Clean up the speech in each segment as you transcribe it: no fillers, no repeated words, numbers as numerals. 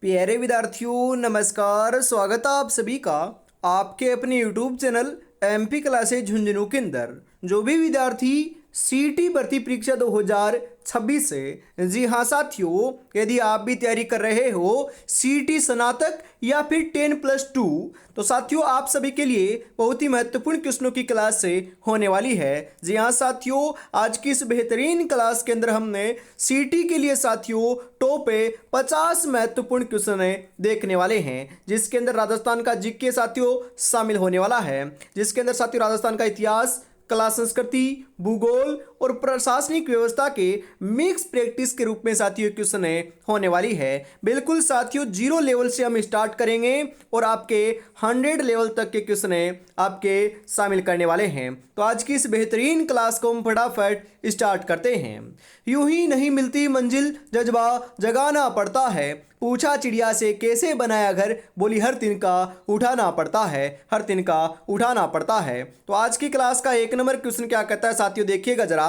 प्यारे विद्यार्थियों नमस्कार। स्वागत है आप सभी का आपके अपने YouTube channel MP classes Jhunjhunu के अंदर। जो भी विद्यार्थी सीटी भर्ती परीक्षा 2026 से, जी हाँ साथियों, यदि आप भी तैयारी कर रहे हो सीटी स्नातक या फिर 10+2, तो साथियों आप सभी के लिए बहुत ही महत्वपूर्ण क्वेश्चनों की क्लास से होने वाली है। जी हाँ साथियों, आज की इस बेहतरीन क्लास के अंदर हमने सीटी के लिए साथियों टॉप 50 महत्वपूर्ण क्वेश्चन देखने वाले हैं, जिसके अंदर राजस्थान का जीके साथियों शामिल होने वाला है, जिसके अंदर साथियों राजस्थान का इतिहास, कला संस्कृति, भूगोल और प्रशासनिक व्यवस्था के मिक्स प्रैक्टिस के रूप में साथियों क्वेश्चन होने वाली है। बिल्कुल साथियों, 0 लेवल से हम स्टार्ट करेंगे और आपके 100 लेवल तक के क्वेश्चन आपके शामिल करने वाले हैं। तो आज की इस बेहतरीन क्लास को हम फटाफट स्टार्ट करते हैं। यूं ही नहीं मिलती मंजिल, जज्बा जगाना पड़ता है। पूछा चिड़िया से कैसे बनाया घर, बोली हर तिनका उठाना पड़ता है, हर तिनका उठाना पड़ता है। तो आज की क्लास का 1 नंबर क्वेश्चन क्या कहता है साथियों, देखिएगा जरा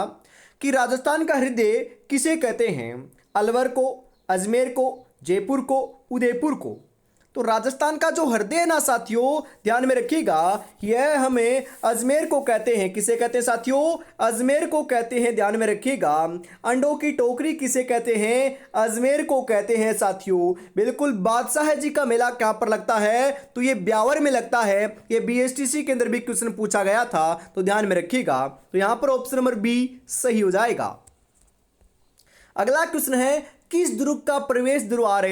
कि राजस्थान का हृदय किसे कहते हैं? अलवर को, अजमेर को, जयपुर को, उदयपुर को। तो राजस्थान का जो हृदय है ना साथियों, ध्यान में रखिएगा, यह हमें अजमेर को कहते हैं। किसे कहते हैं साथियों? अजमेर को कहते हैं, ध्यान में रखिएगा। अंडों की टोकरी किसे कहते हैं? अजमेर को कहते हैं साथियों। बिल्कुल, बादशाह जी का मेला कहां पर लगता है? तो ये ब्यावर में लगता है। ये बीएसटीसी के अंदर भी क्वेश्चन पूछा गया था, तो ध्यान में रखिएगा। तो यहां पर ऑप्शन नंबर बी सही हो जाएगा। अगला क्वेश्चन है, किस दुर्ग का प्रवेश द्वार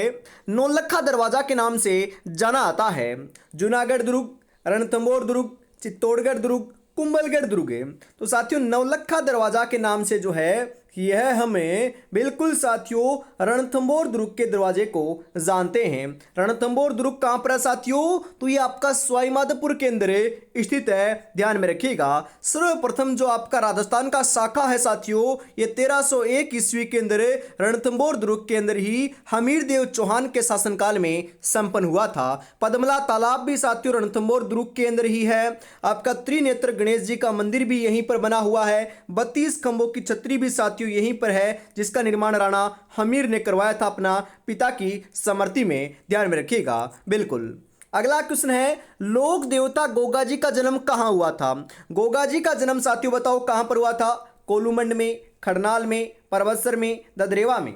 नौलखा दरवाजा के नाम से जाना आता है? जूनागढ़ दुर्ग, रणथंभौर दुर्ग, चित्तौड़गढ़ दुर्ग, कुंभलगढ़ दुर्ग। तो साथियों नौलखा दरवाजा के नाम से जो है यह हमें बिल्कुल साथियों रणथंभौर दुर्ग के दरवाजे को जानते हैं। रणथंभौर दुर्ग कहां पर है साथियों? तो ये आपका सवाईमाधोपुर के अंदर स्थित है, ध्यान में रखिएगा। सर्वप्रथम जो आपका राजस्थान का शाखा है साथियों, ये 1301 ईस्वी के अंदर रणथंभौर दुर्ग के अंदर ही हमीर देव चौहान के शासनकाल में संपन्न हुआ था। पद्मला तालाब भी साथियों रणथंभौर दुर्ग के अंदर ही है। आपका त्रिनेत्र गणेश जी का मंदिर भी यहीं पर बना हुआ है। 32 खंभों की छतरी भी साथियों यहीं पर है, जिसका निर्माण राणा हमीर ने करवाया था अपना पिता की स्मृति में, ध्यान में रखिएगा। बिल्कुल। अगला क्वेश्चन है, लोक देवता गोगा जी का जन्म कहां हुआ था? गोगा जी का जन्म साथियों बताओ कहां पर हुआ था? कोलूमंड में, खरनाल में, परबतसर में, ददरेवा में।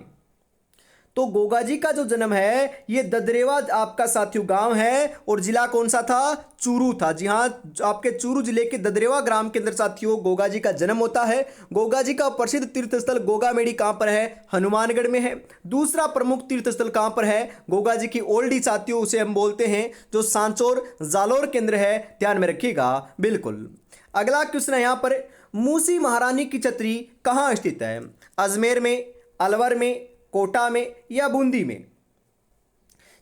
तो गोगा जी का जो जन्म है ये ददरेवा आपका साथियों गांव है, और जिला कौन सा था? चूरू था। जी हाँ, आपके चूरू जिले के ददरेवा ग्राम के अंदर साथियों गोगा जी का जन्म होता है। गोगा जी का प्रसिद्ध तीर्थस्थल गोगामेड़ी कहां पर है? हनुमानगढ़ में है। दूसरा प्रमुख तीर्थस्थल कहां पर है? गोगा जी की ओल्डी साथियों उसे हम बोलते हैं, जो सांचौर जालोर के अंदर है, ध्यान में रखिएगा। बिल्कुल। अगला क्वेश्चन है यहां पर, मूसी महारानी की छतरी कहां स्थित है? अजमेर में, अलवर में, कोटा में या बूंदी में?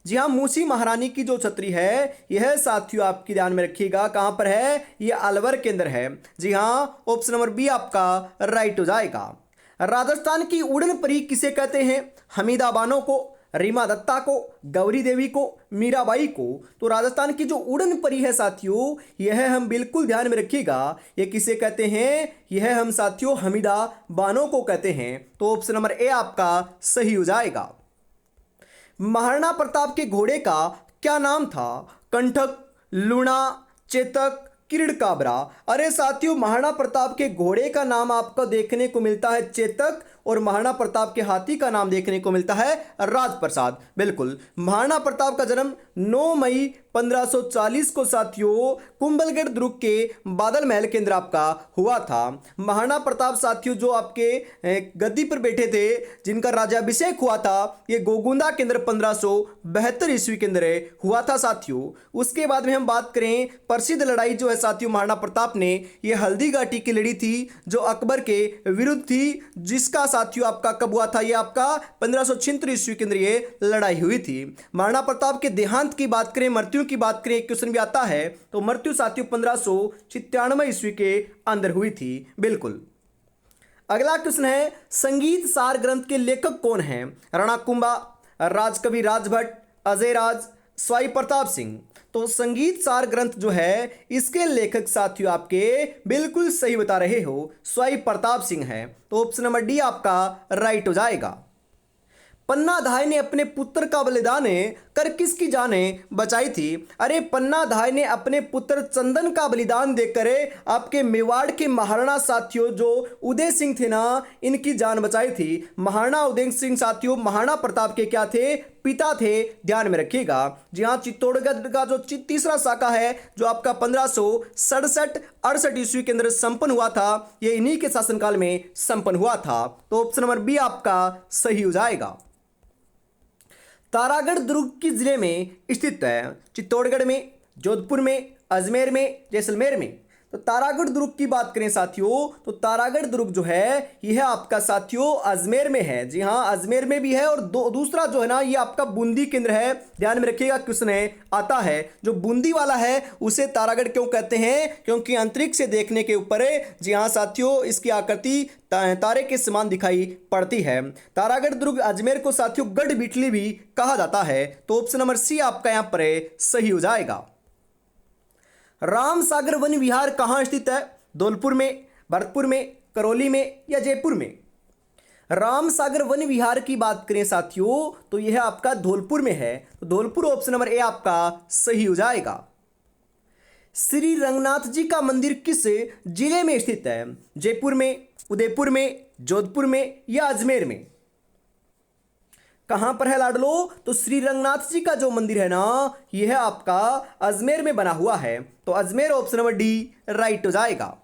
जी हाँ, मूसी महारानी की जो छतरी है यह साथियों आपकी ध्यान में रखिएगा कहां पर है? यह अलवर के अंदर है। जी हाँ, ऑप्शन नंबर बी आपका राइट हो जाएगा। राजस्थान की उड़न परी किसे कहते हैं? हमीदा बानो को, रीमा दत्ता को, गौरी देवी को, मीराबाई को। तो राजस्थान की जो उड़न परी है साथियों, यह हम बिल्कुल ध्यान में रखिएगा, यह किसे कहते हैं? यह हम साथियों हमीदा बानो को कहते हैं। तो ऑप्शन नंबर ए आपका सही हो जाएगा। महाराणा प्रताप के घोड़े का क्या नाम था? कंठक, लूणा, चेतक, किरीट काबरा। अरे साथियों, महाराणा प्रताप के घोड़े का नाम आपको देखने को मिलता है चेतक, और महाराणा प्रताप के हाथी का नाम देखने को मिलता है राजप्रसाद। बिल्कुल। महाराणा प्रताप का जन्म 9 मई 1540 को साथियों कुंभलगढ़ दुर्ग के बादल महल के अंदर आपका हुआ था। महाराणा प्रताप साथियों जो आपके गद्दी पर बैठे थे, जिनका राज्याभिषेक हुआ था, ये गोगुंदा के अंदर 1572 ईस्वी के अंदर हुआ था साथियों। उसके बाद में हम बात करें, प्रसिद्ध लड़ाई जो है साथियों महाराणा प्रताप ने ये हल्दी घाटी की लड़ी थी, जो अकबर के विरुद्ध थी, जिसका साथियों आपका कब हुआ था? ये आपका 1576 ईस्वी के अंदर ये लड़ाई हुई थी। महाराणा प्रताप के देहांत की बात करें, मृत्यु की बात करें, एक क्वेश्चन भी आता है, तो मृत्यु साथियों 1596 ईस्वी के अंदर हुई थी। बिल्कुल। अगला क्वेश्चन है, संगीत सार ग्रंथ के लेखक कौन हैं? राणा कुंभा, राजकवि राजभट्ट, अजय राज, स्वाई प्रताप सिंह। तो संगीत सार ग्रंथ जो है इसके लेखक साथियों आपके बिल्कुल सही बता रहे हो, स्वाई प्रताप सिंह है। तो ऑप्शन नंबर डी आपका राइट हो जाएगा। पन्नाधाय ने अपने पुत्र का बलिदान कर किसकी जानें बचाई थी? अरे पन्नाधाय ने अपने पुत्र चंदन का बलिदान देकर आपके मेवाड़ के महाराणा साथियों जो उदय सिंह थे ना, इनकी जान बचाई थी। महाराणा उदय सिंह साथियों महाराणा प्रताप के क्या थे? पिता थे, ध्यान में रखिएगा। जी हाँ, चित्तौड़गढ़ का जो तीसरा शाखा है जो आपका 1567-68 ईस्वी के अंदर संपन्न हुआ था, ये इन्हीं के शासनकाल में संपन्न हुआ था। तो ऑप्शन नंबर बी आपका सही हो जाएगा। तारागढ़ दुर्ग किस जिले में स्थित है? चित्तौड़गढ़ में, जोधपुर में, अजमेर में, जैसलमेर में। तो तारागढ़ दुर्ग की बात करें साथियों, तो तारागढ़ दुर्ग जो है यह आपका साथियों अजमेर में है। जी हाँ, अजमेर में भी है। और दूसरा जो है ना, ये आपका बूंदी केंद्र है, ध्यान में रखिएगा। क्वेश्चन आता है जो बूंदी वाला है उसे तारागढ़ क्यों कहते हैं? क्योंकि अंतरिक्ष से देखने के ऊपर, जी हाँ साथियों, इसकी आकृति तारे के समान दिखाई पड़ती है। तारागढ़ दुर्ग अजमेर को साथियों गढ़ बिटली भी कहा जाता है। तो ऑप्शन नंबर सी आपका यहां पर सही हो जाएगा। राम सागर वन विहार कहाँ स्थित है? धौलपुर में, भरतपुर में, करौली में या जयपुर में? राम सागर वन विहार की बात करें साथियों तो यह आपका धौलपुर में है। तो धौलपुर ऑप्शन नंबर ए आपका सही हो जाएगा। श्री रंगनाथ जी का मंदिर किस जिले में स्थित है? जयपुर में, उदयपुर में, जोधपुर में या अजमेर में? कहां पर है लाडलो? तो श्री रंगनाथ जी का जो मंदिर है ना, यह आपका अजमेर में बना हुआ है। तो Ajmer option number D right हो जाएगा।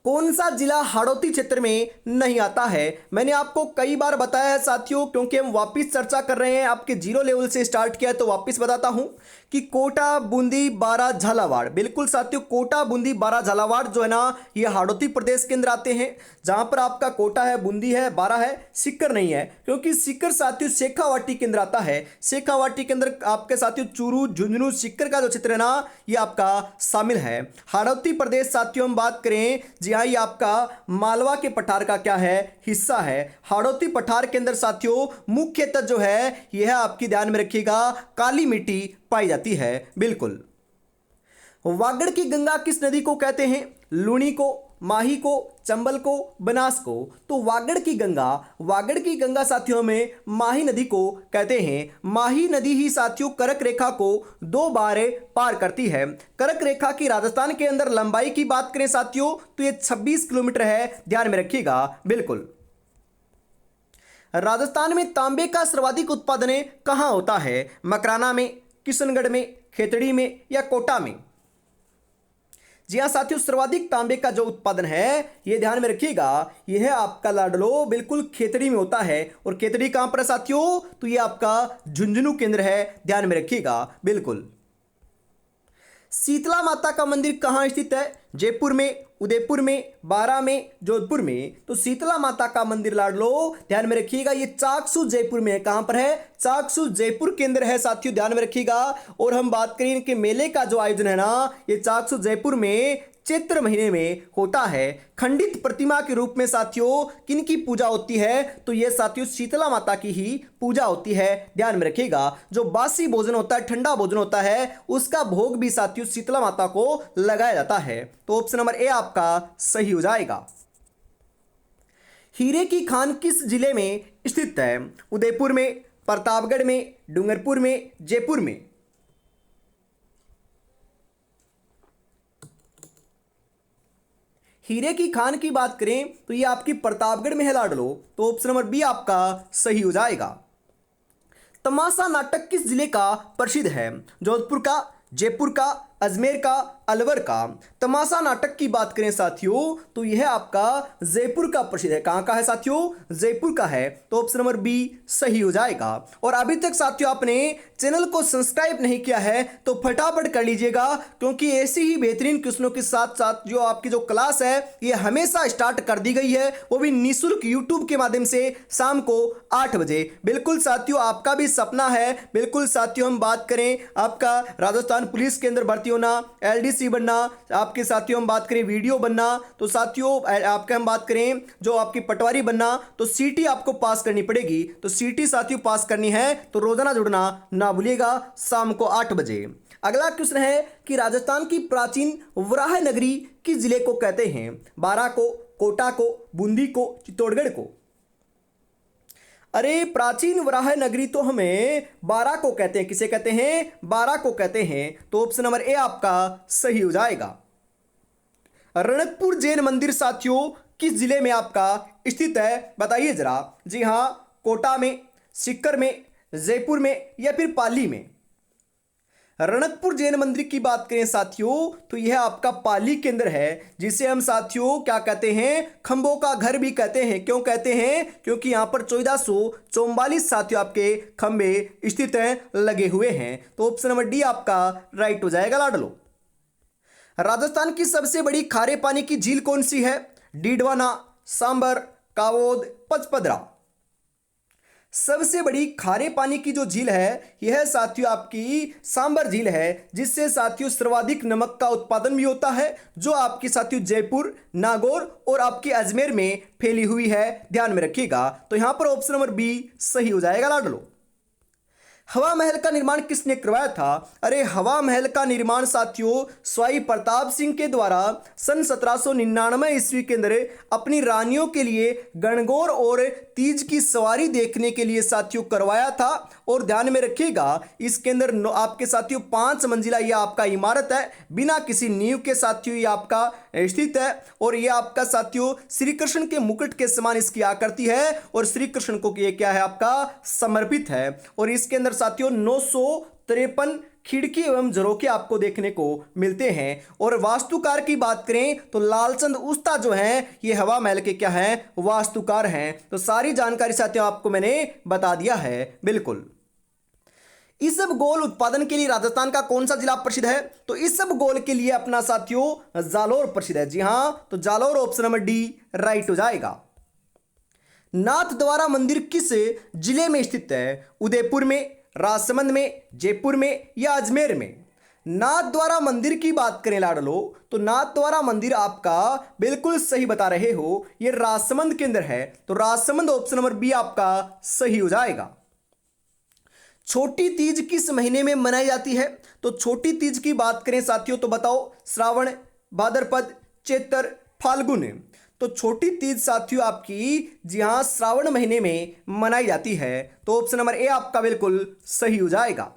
कौन सा जिला हाड़ौती क्षेत्र में नहीं आता है? मैंने आपको कई बार बताया है साथियों, क्योंकि हम वापस चर्चा कर रहे हैं, आपके जीरो लेवल से स्टार्ट किया है तो वापस बताता हूं कि कोटा, बूंदी, बारा, झालावाड़। बिल्कुल साथियों, कोटा, बूंदी, बारा, झालावाड़ जो है ना, ये हाड़ौती प्रदेश के अंदर आते हैं। जहां पर आपका कोटा है, बूंदी है, बारा है, सीकर नहीं है, क्योंकि सीकर साथियों शेखावाटी के अंदर आता है। शेखावाटी के अंदर आपके साथियों चूरू, झुंझुनू, सीकर का जो क्षेत्र है ना, ये आपका शामिल है। हाड़ौती प्रदेश साथियों हम बात करें, जी हाँ, ये आपका मालवा के पठार का क्या है? हिस्सा है। हाड़ौती पठार के अंदर साथियों मुख्यतः जो है यह आपकी ध्यान में रखिएगा काली मिट्टी पाई जाती है। बिल्कुल। वागड़ की गंगा किस नदी को कहते हैं? लूनी को, माही को, चंबल को, बनास को? तो वागड़ की गंगा साथियों में माही नदी को कहते हैं। माही नदी ही साथियों कर्क रेखा को 2 बार पार करती है। कर्क रेखा की राजस्थान के अंदर लंबाई की बात करें साथियों तो ये 26 किलोमीटर है, ध्यान में रखिएगा। बिल्कुल। राजस्थान में तांबे का सर्वाधिक उत्पादन कहां होता है? मकराना में, किशनगढ़ में, खेतड़ी में या कोटा में? जी हाँ साथियों, सर्वाधिक तांबे का जो उत्पादन है ये ध्यान में रखिएगा, यह है आपका लाडलो बिल्कुल खेतड़ी में होता है। और खेतड़ी कहां पर है साथियों? तो ये आपका झुंझुनू केंद्र है, ध्यान में रखिएगा। बिल्कुल। शीतला माता का मंदिर कहाँ स्थित है? जयपुर में, उदयपुर में, बारा में, जोधपुर में? तो शीतला माता का मंदिर लाडलो ध्यान में रखिएगा, ये चाकसू जयपुर में है। कहां पर है? चाकसू जयपुर के अंदर है साथियों, ध्यान में रखिएगा। और हम बात करें इनके मेले का जो आयोजन है ना, ये चाकसू जयपुर में चैत्र महीने में होता है। खंडित प्रतिमा के रूप में साथियों किनकी पूजा होती है? तो ये साथियों शीतला माता की ही पूजा होती है, ध्यान में रखिएगा। जो बासी भोजन होता है, ठंडा भोजन होता है, उसका भोग भी साथियों शीतला माता को लगाया जाता है। तो ऑप्शन नंबर ए आपका सही हो जाएगा। हीरे की खान किस जिले में स्थित है? उदयपुर में, प्रतापगढ़ में, डूंगरपुर में, जयपुर में? हीरे की खान की बात करें तो ये आपकी प्रतापगढ़ में है लाडलो। तो ऑप्शन नंबर बी आपका सही हो जाएगा। तमाशा नाटक किस जिले का प्रसिद्ध है? जोधपुर का, जयपुर का, अजमेर का, अलवर का? तमाशा नाटक की बात करें साथियों तो यह आपका जयपुर का प्रसिद्ध है। कहां का है साथियों? जयपुर का है। तो ऑप्शन नंबर बी सही हो जाएगा। और अभी तक साथियों आपने चैनल को सब्सक्राइब नहीं किया है तो फटाफट कर लीजिएगा, क्योंकि ऐसी ही बेहतरीन क्वेश्चनों के साथ साथ जो आपकी जो क्लास है ये हमेशा स्टार्ट कर दी गई है, वो भी निःशुल्क यूट्यूब के माध्यम से शाम को 8 बजे। बिल्कुल साथियों, आपका भी सपना है, बिल्कुल साथियों हम बात करें आपका राजस्थान पुलिस के अंदर भर्ती होना, एलडीसी बनना, आपके साथियों हम बात करें वीडियो बनना, तो साथियों आपके हम बात करें जो आपकी पटवारी बनना, तो सीटी आपको पास करनी पड़ेगी। तो सीटी साथियों पास करनी है तो रोजाना जुड़ना ना भूलिएगा शाम को 8 बजे। अगला क्वेश्चन है कि राजस्थान की प्राचीन वराह नगरी किस जिले को कहते हैं? बारा को, कोटा को, बूंदी को, चित्तौड़गढ़ को? अरे प्राचीन वराह नगरी तो हमें बारा को कहते हैं। किसे कहते हैं? बारा को कहते हैं। तो ऑप्शन नंबर ए आपका सही हो जाएगा। रणकपुर जैन मंदिर साथियों किस जिले में आपका स्थित है? बताइए जरा। जी हाँ, कोटा में, सीकर में, जयपुर में या फिर पाली में? रणकपुर जैन मंदिर की बात करें साथियों तो यह आपका पाली के अंदर है, जिसे हम साथियों क्या कहते हैं? खंभों का घर भी कहते हैं। क्यों कहते हैं? क्योंकि यहां पर 1444 साथियों आपके खंभे स्थित हैं, लगे हुए हैं। तो ऑप्शन नंबर डी आपका राइट हो जाएगा लाडलो। राजस्थान की सबसे बड़ी खारे पानी की झील कौन सी है? डीडवाना, सांबर, कावोद, पचपदरा। सबसे बड़ी खारे पानी की जो झील है यह साथियों आपकी सांबर झील है, जिससे साथियों सर्वाधिक नमक का उत्पादन भी होता है, जो आपकी साथियों जयपुर, नागौर और आपके अजमेर में फैली हुई है। ध्यान में रखिएगा। तो यहां पर ऑप्शन नंबर बी सही हो जाएगा लाडलो। हवा महल का निर्माण किसने करवाया था? अरे हवा महल का निर्माण साथियों स्वाई प्रताप सिंह के द्वारा सन 1799 ईस्वी के अंदर अपनी रानियों के लिए गणगौर और तीज की सवारी देखने के लिए साथियों करवाया था। और ध्यान में रखिएगा इसके अंदर आपके साथियों 5 मंजिला यह आपका इमारत है, बिना किसी नींव के साथियों ये आपका स्थित है। और यह आपका साथियों श्री कृष्ण के मुकुट के समान इसकी आकृति है और श्री कृष्ण को ये क्या है आपका समर्पित है। और इसके अंदर साथियों 953 खिड़की एवं झरोखे आपको देखने को मिलते हैं। और वास्तुकार की बात करें तो लालचंद उस्ता जो हैं ये हवा महल के क्या हैं? वास्तुकार हैं। तो सारी जानकारी साथियों आपको मैंने बता दिया है। बिल्कुल। इसबगोल उत्पादन के लिए राजस्थान का कौन सा जिला प्रसिद्ध है? तो इसबगोल के लिए अपना साथियों जालोर प्रसिद्ध है। जी हां, तो Jalore option number D right हो जाएगा। नाथ द्वारा मंदिर किस जिले में स्थित है? उदयपुर में, राजसमंद में, जयपुर में या अजमेर में? नाथ द्वारा मंदिर की बात करें लाडलो तो नाथ द्वारा मंदिर आपका बिल्कुल सही बता रहे हो, यह राजसमंद के अंदर है। तो राजसमंद ऑप्शन नंबर बी आपका सही हो जाएगा। छोटी तीज किस महीने में मनाई जाती है? तो छोटी तीज की बात करें साथियों तो बताओ। श्रावण, भाद्रपद, चैत्र, फाल्गुन। तो छोटी तीज साथियों आपकी जी हां श्रावण महीने में मनाई जाती है। तो ऑप्शन नंबर ए आपका बिल्कुल सही हो जाएगा।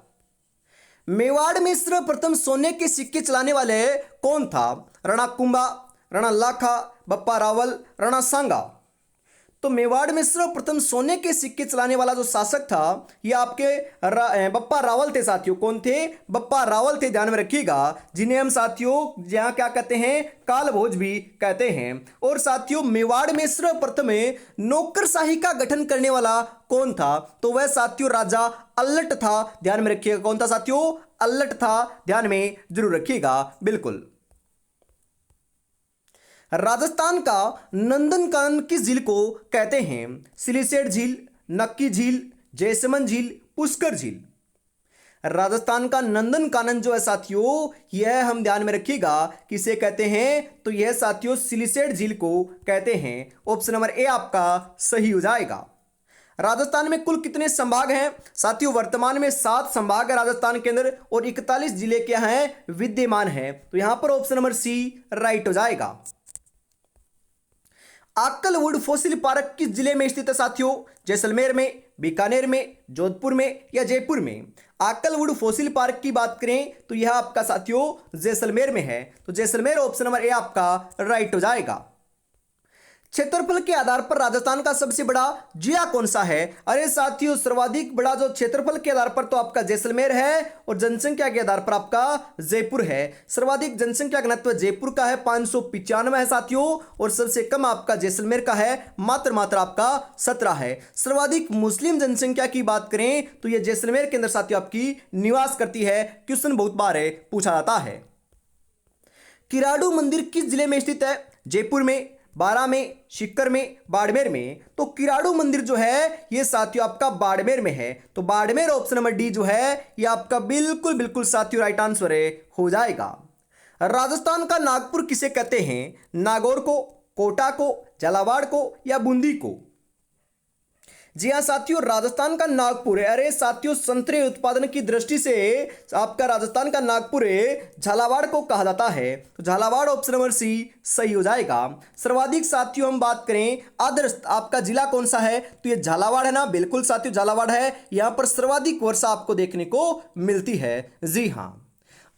मेवाड़ में सर्वप्रथम सोने के सिक्के चलाने वाले कौन था? राणा कुंभा, राणा लाखा, बप्पा रावल, राणा सांगा। तो मेवाड़ में सर्वप्रथम सोने के सिक्के चलाने वाला जो शासक था ये आपके बप्पा रावल थे साथियों। कौन थे? बप्पा रावल थे। ध्यान में रखिएगा, जिन्हें हम साथियों यहाँ क्या कहते हैं? कालभोज भी कहते हैं। और साथियों मेवाड़ में सर्वप्रथम नौकरशाही का गठन करने वाला कौन था? तो वह साथियों राजा अल्लट था। ध्यान में रखिएगा कौन था साथियों? अल्लट था। ध्यान में जरूर रखिएगा। बिल्कुल। राजस्थान का नंदनकानन किस झील को कहते हैं? सिलिसेट झील, नक्की झील, जैसमंद झील, पुष्कर झील। राजस्थान का नंदनकानन जो है साथियों यह हम ध्यान में रखिएगा किसे कहते हैं? तो यह साथियों सिलिसेट झील को कहते हैं। ऑप्शन नंबर ए आपका सही हो जाएगा। राजस्थान में कुल कितने संभाग हैं? साथियों वर्तमान में 7 संभाग है राजस्थान के अंदर और 41 जिले क्या हैं? विद्यमान हैं। तो यहां पर ऑप्शन नंबर सी राइट हो जाएगा। आक्कलवुड फॉसिल पार्क किस जिले में स्थित है साथियों? जैसलमेर में, बीकानेर में, जोधपुर में या जयपुर में? आक्कलवुड फॉसिल पार्क की बात करें तो यह आपका साथियों जैसलमेर में है। तो जैसलमेर ऑप्शन नंबर ए आपका राइट हो जाएगा। क्षेत्रफल के आधार पर राजस्थान का सबसे बड़ा जिला कौन सा है? अरे साथियों सर्वाधिक बड़ा जो क्षेत्रफल के आधार पर तो आपका जैसलमेर है और जनसंख्या के आधार पर आपका जयपुर है। सर्वाधिक जनसंख्या घनत्व जयपुर का है 595 है साथियों और सबसे कम आपका जैसलमेर का है मात्र आपका 17 है। सर्वाधिक मुस्लिम जनसंख्या की बात करें तो यह जैसलमेर के अंदर साथियों आपकी निवास करती है। क्वेश्चन बहुत बार पूछा जाता है। किराडू मंदिर किस जिले में स्थित है? जयपुर में, बारा में, सीकर में, बाड़मेर में? तो किराडू मंदिर जो है ये साथियों आपका बाड़मेर में है। तो बाड़मेर ऑप्शन नंबर डी जो है ये आपका बिल्कुल साथियों राइट आंसर हो जाएगा। राजस्थान का नागपुर किसे कहते हैं? नागौर को, कोटा को, झालावाड़ को या बूंदी को? जी हाँ साथियों, राजस्थान का नागपुर है। अरे साथियों, संतरे उत्पादन की दृष्टि से आपका राजस्थान का नागपुर है, झालावाड़ को कहा जाता है। तो झालावाड़ ऑप्शन नंबर सी सही हो जाएगा। सर्वाधिक साथियों हम बात करें आदर्श आपका जिला कौन सा है, तो ये झालावाड़ है ना। बिल्कुल साथियों, झालावाड़ है। यहां पर सर्वाधिक वर्षा आपको देखने को मिलती है। जी हाँ,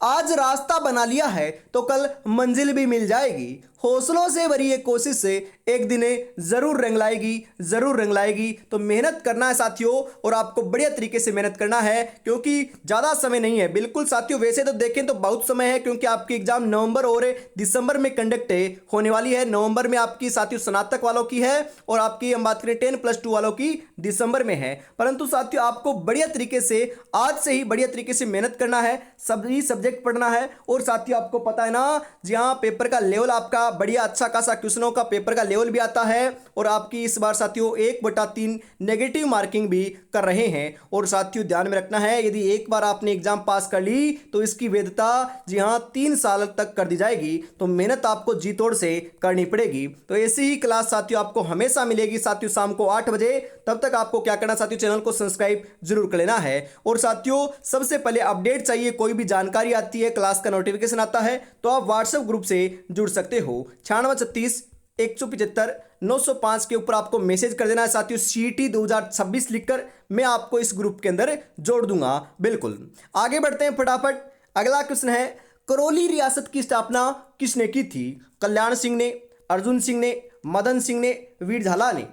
आज रास्ता बना लिया है तो कल मंजिल भी मिल जाएगी। हौसलों से भरी ये कोशिश से एक दिन जरूर रंग लाएगी, जरूर रंग लाएगी। तो मेहनत करना है साथियों, और आपको बढ़िया तरीके से मेहनत करना है, क्योंकि ज़्यादा समय नहीं है। बिल्कुल साथियों, वैसे तो देखें तो बहुत समय है, क्योंकि आपकी एग्जाम नवंबर और दिसंबर में कंडक्ट होने वाली है। नवंबर में आपकी साथियों स्नातक वालों की है, और आपकी हम बात करें 10+2 वालों की दिसंबर में है। परंतु साथियों, आपको बढ़िया तरीके से आज से ही बढ़िया तरीके से मेहनत करना है, सभी सब्जेक्ट पढ़ना है। और साथियों, आपको पता है ना, जी हाँ, पेपर का लेवल आपका बढ़िया अच्छा खासा क्वेश्चनों का पेपर का लेवल भी आता है। और आपकी इस बार साथियों 1/3 नेगेटिव मार्किंग भी कर रहे हैं। और साथियों ध्यान में रखना है, यदि एक बार आपने एग्जाम पास कर ली तो इसकी वैधता जी हाँ 3 साल तक कर दी जाएगी। तो मेहनत आपको जी तोड़ से करनी पड़ेगी। तो ऐसी ही क्लास साथियों आपको हमेशा मिलेगी साथियों शाम को 8 बजे। तब तक आपको क्या करना साथियों, चैनल को सब्सक्राइब जरूर कर लेना है। और साथियों, सबसे पहले अपडेट चाहिए, कोई भी जानकारी आती है, क्लास का नोटिफिकेशन आता है, तो आप व्हाट्सएप ग्रुप से जुड़ सकते हो। 9636 175 905 के ऊपर आपको मैसेज कर देना है साथियों, CET 2026 लिखकर। मैं आपको इस ग्रुप के अंदर जोड़ दूंगा। बिल्कुल, आगे बढ़ते हैं फटाफट। अगला क्वेश्चन है, करौली रियासत की स्थापना किसने की थी? कल्याण सिंह ने, अर्जुन सिंह ने, मदन सिंह ने, वीर झाला ने।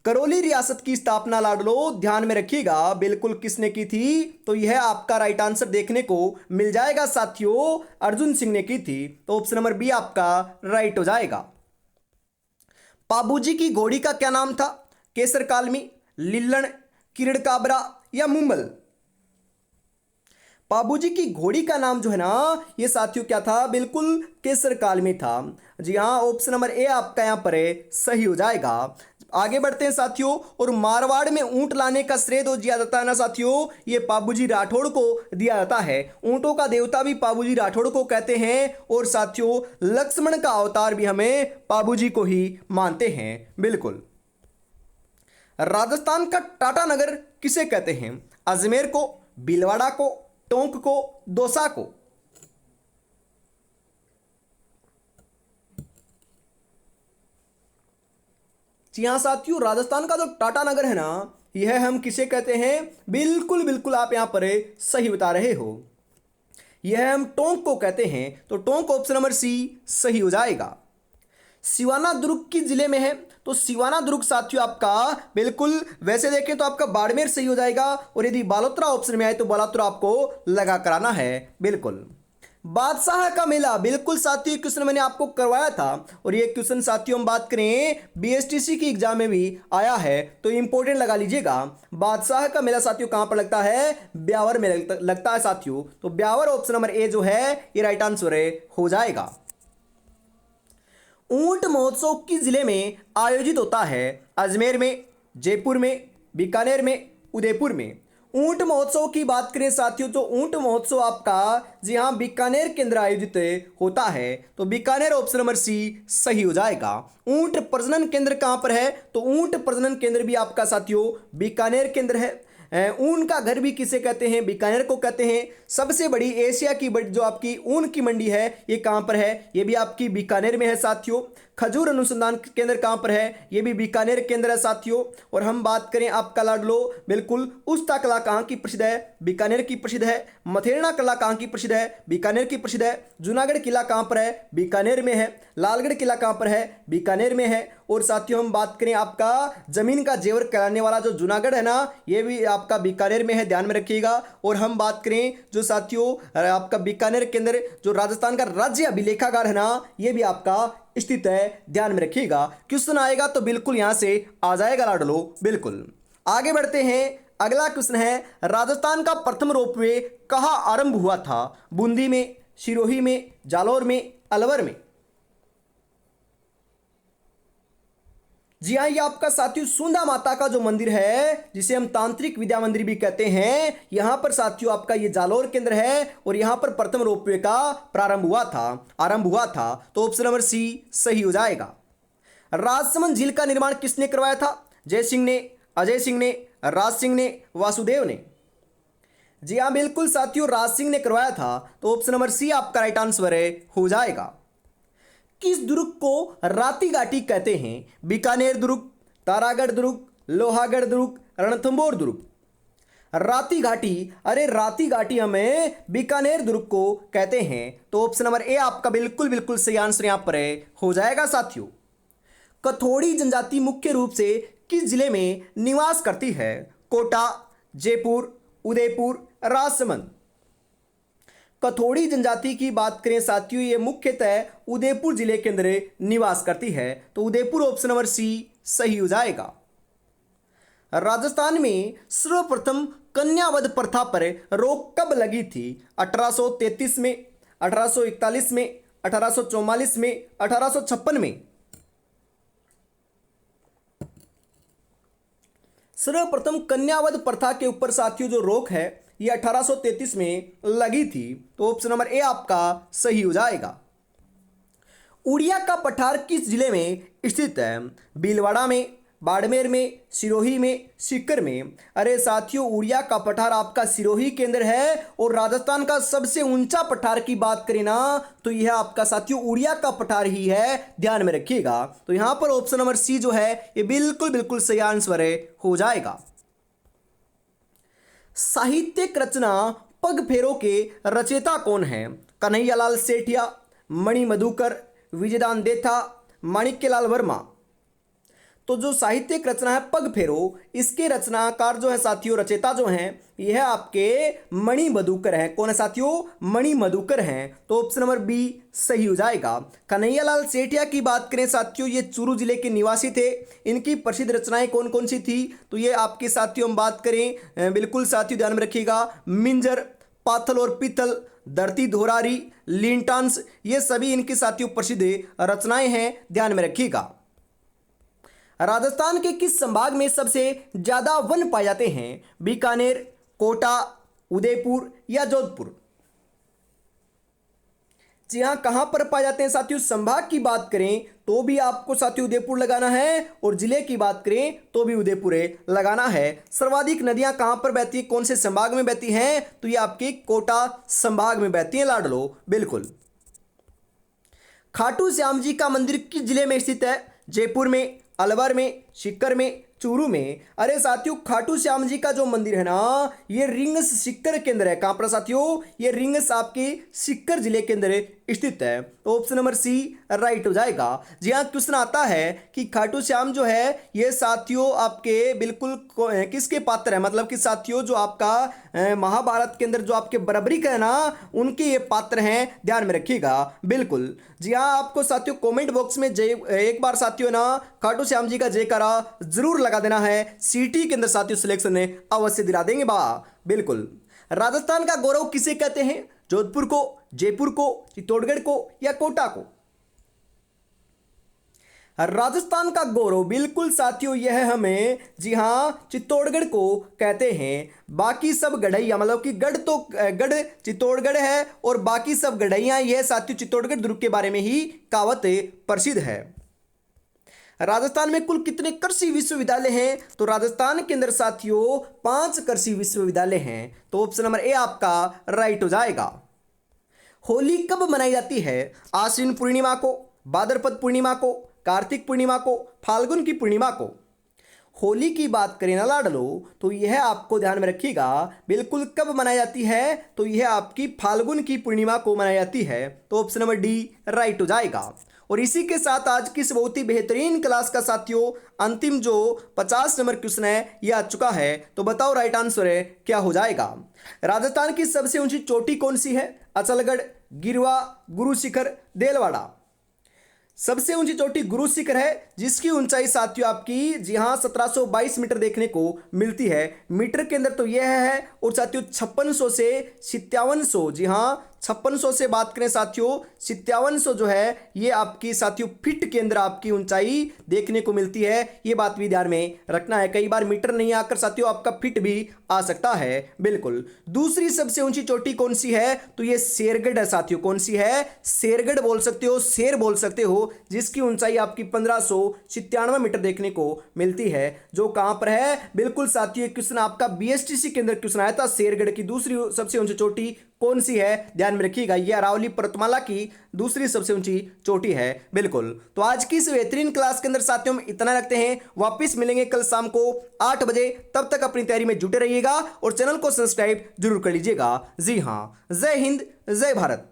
करौली रियासत की स्थापना लाडलो ध्यान में रखिएगा, बिल्कुल किसने की थी? तो यह आपका राइट आंसर देखने को मिल जाएगा साथियों, अर्जुन सिंह ने की थी। तो ऑप्शन नंबर बी आपका राइट हो जाएगा। पाबूजी की घोड़ी का क्या नाम था? केसर कालमी, लिल्लण, किरण काबरा या मुंबल। पाबूजी की घोड़ी का नाम जो है ना, ये साथियों क्या था? बिल्कुल केसर कालमी था। जी हाँ, ऑप्शन नंबर ए आपका यहां पर सही हो जाएगा। आगे बढ़ते हैं साथियों, और मारवाड़ में ऊंट लाने का श्रेय जो दिया जाता है ना साथियों, ये पाबूजी राठौड़ को दिया जाता है। ऊंटों का देवता भी पाबूजी राठौड़ को कहते हैं। और साथियों, लक्ष्मण का अवतार भी हमें पाबूजी को ही मानते हैं। बिल्कुल। राजस्थान का टाटा नगर किसे कहते हैं? अजमेर को, भीलवाड़ा को, टोंक को, दौसा को। जी हाँ साथियों, राजस्थान का जो टाटा नगर है ना, यह हम किसे कहते हैं? बिल्कुल बिल्कुल, आप यहां पर सही बता रहे हो, यह हम टोंक को कहते हैं। तो टोंक ऑप्शन नंबर सी सही हो जाएगा। सिवाना दुर्ग की जिले में है, तो सिवाना दुर्ग साथियों आपका बिल्कुल वैसे देखें तो आपका बाड़मेर सही हो जाएगा। और यदि बालोतरा ऑप्शन में आए तो बालोतरा आपको लगा कराना है। बिल्कुल। बादशाह का मेला, बिल्कुल साथियों क्वेश्चन मैंने आपको करवाया था, और ये क्वेश्चन साथियों हम बात करें BSTC की एग्जाम में भी आया है, तो इंपॉर्टेंट लगा लीजिएगा। बादशाह का मेला साथियों कहां पर लगता है? ब्यावर में लगता है साथियों। तो ब्यावर ऑप्शन नंबर ए जो है ये राइट आंसर हो जाएगा। ऊंट महोत्सव किस जिले में आयोजित होता है? अजमेर में, जयपुर में, बीकानेर में, उदयपुर में। ऊंट महोत्सव की बात करें साथियों, तो ऊंट महोत्सव आपका जी हाँ बीकानेर के अंदर आयोजित होता है। तो बीकानेर ऑप्शन नंबर सी सही हो जाएगा। ऊंट प्रजनन केंद्र कहां पर है? तो ऊंट प्रजनन केंद्र भी आपका साथियों बीकानेर के अंदर है। ऊन का घर भी किसे कहते हैं? बीकानेर को कहते हैं। सबसे बड़ी एशिया की जो आपकी ऊन की मंडी है, ये कहां पर है? ये भी आपकी बीकानेर में है साथियों। खजूर अनुसंधान केंद्र कहां पर है? ये भी बीकानेर के अंदर है साथियों। और हम बात करें आपका लाडलो, बिल्कुल उस्ता कला कहां की प्रसिद्ध है? बीकानेर की प्रसिद्ध है। मथेरना कला कहां की प्रसिद्ध है? बीकानेर की प्रसिद्ध है। जूनागढ़ किला कहां पर है? बीकानेर में है। लालगढ़ किला कहां पर है? बीकानेर में है। और साथियों हम बात करें आपका जमीन का जेवर कहलाने वाला जो जूनागढ़ है ना, ये भी आपका बीकानेर में है, ध्यान में रखिएगा। और हम बात करें जो साथियों आपका बीकानेर के अंदर जो राजस्थान का राज्य अभिलेखागार है ना, ये भी आपका स्थित है, ध्यान में रखिएगा। क्वेश्चन आएगा तो बिल्कुल यहां से आ जाएगा लाडलो। बिल्कुल। आगे बढ़ते हैं, अगला क्वेश्चन है, राजस्थान का प्रथम रोपवे कहां आरंभ हुआ था? बूंदी में, सिरोही में, जालौर में, अलवर में। जी हाँ, ये आपका साथियों सुंदा माता का जो मंदिर है, जिसे हम तांत्रिक विद्या मंदिर भी कहते हैं, यहां पर साथियों आपका ये जालौर केंद्र है। और यहां पर प्रथम रोपवे का आरंभ हुआ था। तो ऑप्शन नंबर सी सही हो जाएगा। राजसमंद झील का निर्माण किसने करवाया था? जय सिंह ने, अजय सिंह ने, राज सिंह ने, वासुदेव ने? जी हाँ बिल्कुल साथियों, राज सिंह ने करवाया था। तो ऑप्शन नंबर सी आपका राइट आंसर है हो जाएगा। किस दुर्ग को राती घाटी कहते हैं? बीकानेर दुर्ग, तारागढ़ दुर्ग, लोहागढ़ दुर्ग, रणथंभौर दुर्ग? राती घाटी, अरे राती घाटी हमें बीकानेर दुर्ग को कहते हैं। तो ऑप्शन नंबर ए आपका बिल्कुल बिल्कुल सही आंसर यहां पर है हो जाएगा साथियों। कथोड़ी जनजाति मुख्य रूप से किस जिले में निवास करती है? कोटा, जयपुर, उदयपुर, राजसमंद? कथोड़ी जनजाति की बात करें साथियों, ये मुख्यतः उदयपुर जिले के अंदर निवास करती है। तो उदयपुर ऑप्शन नंबर सी सही हो जाएगा। राजस्थान में सर्वप्रथम कन्यावध प्रथा पर रोक कब लगी थी? 1833 में, 1841 में, 1844 में, 1856 में? सर्वप्रथम कन्यावध प्रथा के ऊपर साथियों जो रोक है ये 1833 में लगी थी। तो ऑप्शन नंबर ए आपका सही हो जाएगा। उड़िया का पठार किस जिले में स्थित है? भीलवाड़ा में, बाड़मेर में, सिरोही में, सीकर में? अरे साथियों, उड़िया का पठार आपका सिरोही के अंदर है। और राजस्थान का सबसे ऊंचा पठार की बात करें ना तो यह आपका साथियों उड़िया का पठार ही है, ध्यान में रखिएगा। तो यहां पर ऑप्शन नंबर सी जो है ये बिल्कुल बिल्कुल सही आंसर है हो जाएगा। साहित्यिक रचना पग फेरों के रचयिता कौन है? कन्हैयालाल सेठिया, मणि मधुकर, विजयदान देथा, माणिक्यलाल वर्मा? तो जो साहित्यिक रचना है पग फेरो, इसके रचनाकार जो है साथियों, रचयिता जो हैं यह आपके मणि मधुकर हैं। कौन है साथियों? मणि मधुकर हैं। तो ऑप्शन नंबर बी सही हो जाएगा। कन्हैयालाल सेठिया की बात करें साथियों, ये चूरू जिले के निवासी थे। इनकी प्रसिद्ध रचनाएं कौन कौन सी थी? तो ये आपके साथियों हम बात करें बिल्कुल साथियों ध्यान में रखिएगा, मिंजर, पाथल और पीतल, धरती धोरारी, लिंटांस, ये सभी इनकी साथियों प्रसिद्ध रचनाएं हैं, ध्यान में रखिएगा। राजस्थान के किस संभाग में सबसे ज्यादा वन पाए जाते हैं? बीकानेर, कोटा, उदयपुर या जोधपुर? जी हाँ, कहां पर पाए जाते हैं साथियों? संभाग की बात करें तो भी आपको साथियों उदयपुर लगाना है, और जिले की बात करें तो भी उदयपुर लगाना है। सर्वाधिक नदियां कहां पर बहती है, कौन से संभाग में बहती हैं? तो ये आपके कोटा संभाग में बहती हैं लाडलो, बिल्कुल। खाटू श्याम जी का मंदिर किस जिले में स्थित है? जयपुर में, अलवर में, सीकर में, चूरू में? अरे साथियों, खाटू श्याम जी का जो मंदिर है ना ये रिंगस सीकर के अंदर है। कहां पर साथियों? ये रिंगस आपके सीकर जिले के अंदर स्थित है। तो ऑप्शन नंबर सी राइट हो जाएगा। जी हाँ, क्वेश्चन आता है कि खाटू श्याम जो है ये साथियों आपके बिल्कुल किसके पात्र है? मतलब कि साथियों जो आपका महाभारत के अंदर जो आपके बराबरी का है ना उनके ये पात्र हैं, ध्यान में रखिएगा, बिल्कुल। जी हाँ, आपको साथियों कमेंट बॉक्स में एक बार साथियों ना खाटू श्याम जी का जयकारा जरूर लगा देना है। सीटी के अंदर साथियों सिलेक्शन अवश्य दिला देंगे बा, बिल्कुल। राजस्थान का गौरव किसे कहते हैं? जोधपुर को, जयपुर को, चित्तौड़गढ़ को या कोटा को? राजस्थान का गौरव बिल्कुल साथियों यह हमें जी हां चित्तौड़गढ़ को कहते हैं। बाकी सब गढ़ैया, मतलब कि गढ़ चित्तौड़गढ़ है और बाकी सब गढ़ैया, यह साथियों चित्तौड़गढ़ दुर्ग के बारे में ही कहावत प्रसिद्ध है। राजस्थान में कुल कितने कृषि विश्वविद्यालय हैं? तो राजस्थान के अंदर साथियों 5 कृषि विश्वविद्यालय हैं। तो ऑप्शन नंबर ए आपका राइट हो जाएगा। होली कब मनाई जाती है? आश्विन पूर्णिमा को, भाद्रपद पूर्णिमा को, कार्तिक पूर्णिमा को, फाल्गुन की पूर्णिमा को? होली की बात करें ना लाडलो तो यह आपको ध्यान में रखिएगा, बिल्कुल कब मनाई जाती है? तो यह आपकी फाल्गुन की पूर्णिमा को मनाई जाती है। तो ऑप्शन नंबर डी राइट हो जाएगा। और इसी के साथ आज की इस बहुत ही बेहतरीन क्लास का साथियों अंतिम जो 50 नंबर क्वेश्चन है यह आ चुका है। तो बताओ राइट आंसर है क्या हो जाएगा? राजस्थान की सबसे ऊंची चोटी कौन सी है? अचलगढ़, गिरवा, गुरु शिखर, देलवाड़ा? सबसे ऊंची चोटी गुरु शिखर है, जिसकी ऊंचाई साथियों आपकी जी हां 1722 मीटर देखने को मिलती है। मीटर के अंदर तो यह है, और साथियों 5600 से 5700 जी हां 5600 से बात करें साथियों 5700 जो है ये आपकी साथियों फीट के अंदर आपकी ऊंचाई देखने को मिलती है। ये बात भी ध्यान में रखना है, कई बार मीटर नहीं आकर साथियों आपका फीट भी आ सकता है। बिल्कुल। दूसरी सबसे ऊंची चोटी कौन सी है, तो ये शेरगढ़ है साथियों। कौन सी है, शेरगढ़ बोल सकते हो, शेर बोल सकते हो, जिसकी ऊंचाई आपकी 1597 मीटर देखने को मिलती है। जो कहां पर है, बिल्कुल साथियों क्वेश्चन आपका बीएसटीसी के अंदर क्वेश्चन आया था, शेरगढ़ की दूसरी सबसे ऊंची चोटी कौन सी है, ध्यान में रखिएगा, ये अरावली पर्वतमाला की दूसरी सबसे ऊंची चोटी है। बिल्कुल। तो आज की इस बेहतरीन क्लास के अंदर साथियों हम इतना रखते हैं, वापस मिलेंगे कल शाम को 8 बजे। तब तक अपनी तैयारी में जुटे रहिएगा और चैनल को सब्सक्राइब जरूर कर लीजिएगा। जी हाँ, जय हिंद, जय भारत।